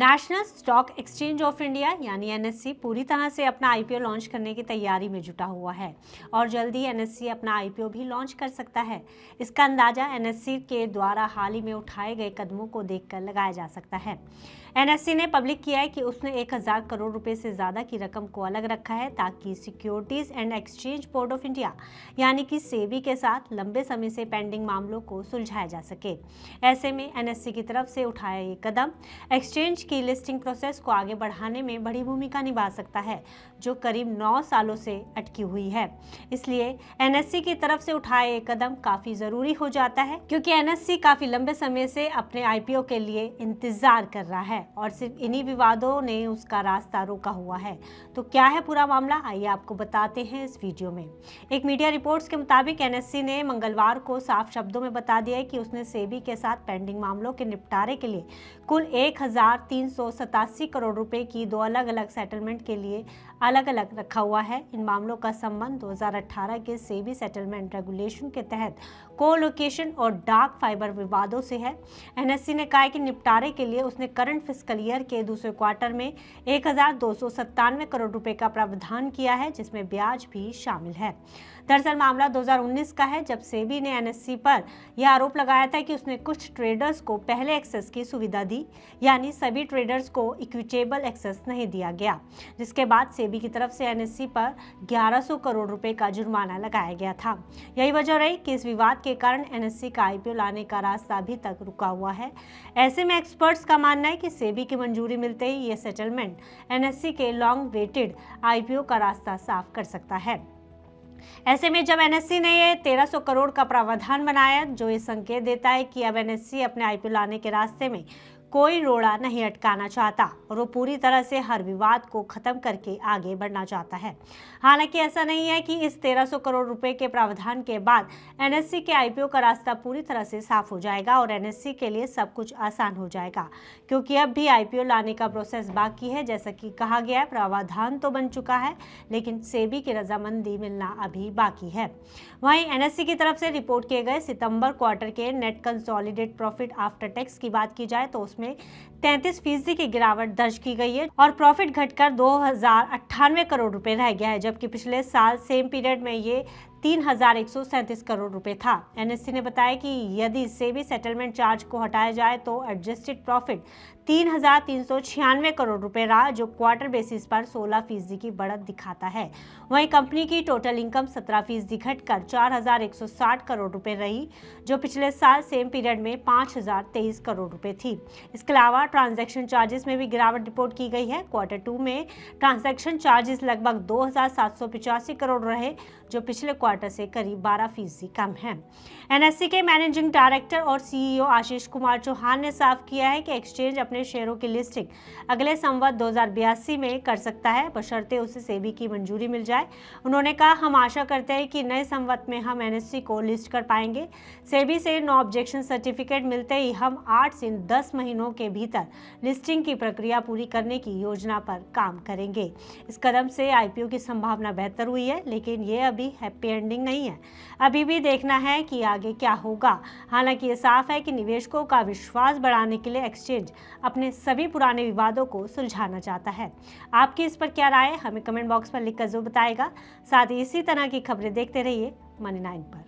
National stock exchange of India यानी NSC पूरी तरह से अपना आईपीओ लॉन्च करने की तैयारी में जुटा हुआ है और जल्द ही एनएससी अपना आईपीओ भी लॉन्च कर सकता है। इसका अंदाजा एनएससी के द्वारा हाल ही में उठाए गए कदमों को देखकर लगाया जा सकता है। एनएससी ने पब्लिक किया है कि उसने 1000 करोड़ रुपए से ज्यादा की रकम को अलग रखा है ताकि securities and exchange board of India यानी कि सेबी के साथ लंबे समय से पेंडिंग मामलों को सुलझाया जा सके। ऐसे में एनएससी की तरफ से उठाया ये कदम एक्सचेंज की लिस्टिंग प्रोसेस को आगे बढ़ाने में बड़ी भूमिका निभा सकता है, जो करीब 9 सालों से अटकी हुई है। इसलिए एनएससी की तरफ से उठाया ये कदम काफी जरूरी हो जाता है, क्योंकि एनएससी काफी लंबे समय से अपने आईपीओ के लिए इंतजार कर रहा है और सिर्फ इन्हीं विवादों ने उसका रास्ता रोका हुआ है। तो क्या है पूरा मामला, आइए आपको बताते हैं इस वीडियो में। एक मीडिया रिपोर्ट्स के मुताबिक एनएससी ने मंगलवार को साफ शब्दों में बता दिया है कि उसने सेबी के साथ पेंडिंग मामलों के निपटारे के लिए कुल 1387 करोड़ रुपए की 2 अलग अलग सेटलमेंट के लिए अलग अलग रखा हुआ है। इन मामलों का संबंध 2018 के सेबी सेटलमेंट रेगुलेशन के तहत कोलोकेशन और डार्क फाइबर विवादों से है। एनएससी ने कहा कि निपटारे के लिए उसने करंट फिस्कल ईयर के दूसरे क्वार्टर में 1297 करोड़ रुपए का प्रावधान किया है, जिसमें ब्याज भी शामिल है। दरअसल मामला 2019 का है, जब सेबी ने एनएससी पर यह आरोप लगाया था कि उसने कुछ ट्रेडर्स को पहले एक्सेस की सुविधा दी, यानी सभी ट्रेडर्स को इक्विटेबल एक्सेस नहीं दिया गया, जिसके बाद सेबी की तरफ से एनएससी पर 1100 करोड़ रुपए का जुर्माना लगाया गया था। यही वजह रही कि इस विवाद के कारण एनएससी का आईपीओ लाने का रास्ता अभी तक रुका हुआ है। ऐसे में एक्सपर्ट्स का मानना है कि सेबी की मंजूरी मिलते ही ये सेटलमेंट एनएससी के लॉन्ग वेटेड आईपीओ का रास्ता साफ कर सकता है। ऐसे में जब एनएससी ने ये 1300 करोड़ का प्रावधान बनाया, जो ये संकेत देता है कि अब एनएससी अपने आईपीओ लाने के रास्ते में कोई रोड़ा नहीं अटकाना चाहता और वो पूरी तरह से हर विवाद को खत्म करके आगे बढ़ना चाहता है। हालांकि ऐसा नहीं है कि इस 1300 करोड़ रुपए के प्रावधान के बाद एनएससी के आईपीओ का रास्ता पूरी तरह से साफ हो जाएगा और एनएससी के लिए सब कुछ आसान हो जाएगा, क्योंकि अब भी आईपीओ लाने का प्रोसेस बाकी है। जैसा कि कहा गया है, प्रावधान तो बन चुका है, लेकिन सेबी की रजामंदी मिलना अभी बाकी है। वहीं एनएससी की तरफ से रिपोर्ट किए गए सितंबर क्वार्टर के net consolidated profit after tax की बात की जाए तो उसमें 33% की गिरावट दर्ज की गई है और प्रॉफिट घटकर 2098 करोड़ रुपए रह गया है, जबकि पिछले साल सेम पीरियड में ये 3137 करोड़ रुपए था। एनएससी ने बताया कि यदि सेबी सेटलमेंट चार्ज को हटाया जाए तो एडजस्टेड प्रॉफिट 3396 करोड़ रुपए रहा, जो क्वार्टर बेसिस पर 16% की बढ़त दिखाता है। वहीं कंपनी की टोटल इनकम 17% घटकर 4160 करोड़ रुपए रही, जो पिछले साल सेम पीरियड में 5023 करोड़ रुपए थी। इसके अलावा ट्रांजैक्शन चार्जेस में भी गिरावट रिपोर्ट की गई है। क्वार्टर 2 में ट्रांजैक्शन चार्जेस लगभग 2785 करोड़ रहे, जो पिछले क्वार्टर से करीब 12% कम है। एनएससी के मैनेजिंग डायरेक्टर और सीईओ आशीष कुमार चौहान ने साफ किया है कि एक्सचेंज अपने शेयरों की लिस्टिंग अगले संवत 2082 में कर सकता है, बशर्ते उसे सेबी की मंजूरी मिल जाए। उन्होंने कहा, हम आशा करते हैं कि नए संवत में हम एनएससी को लिस्ट कर पाएंगे। सेबी से नो ऑब्जेक्शन सर्टिफिकेट मिलते ही हम 8 से 10 महीनों के भीतर लिस्टिंग की प्रक्रिया पूरी करने की योजना पर काम करेंगे। इस कदम से आईपीओ की संभावना बेहतर हुई है, लेकिन ये अभी हैप्पी एंडिंग नहीं है। अभी भी देखना है कि आगे क्या होगा। हालांकि ये साफ है कि निवेशकों का विश्वास बढ़ाने के लिए एक्सचेंज अपने सभी पुराने विवादों को सुलझाना चाहता है। आपकी इस पर क्या राय है, हमें कमेंट बॉक्स पर लिखकर जरूर बताएगा। साथ ही इसी तरह की खबरें देखते रहिए मनी 9 पर।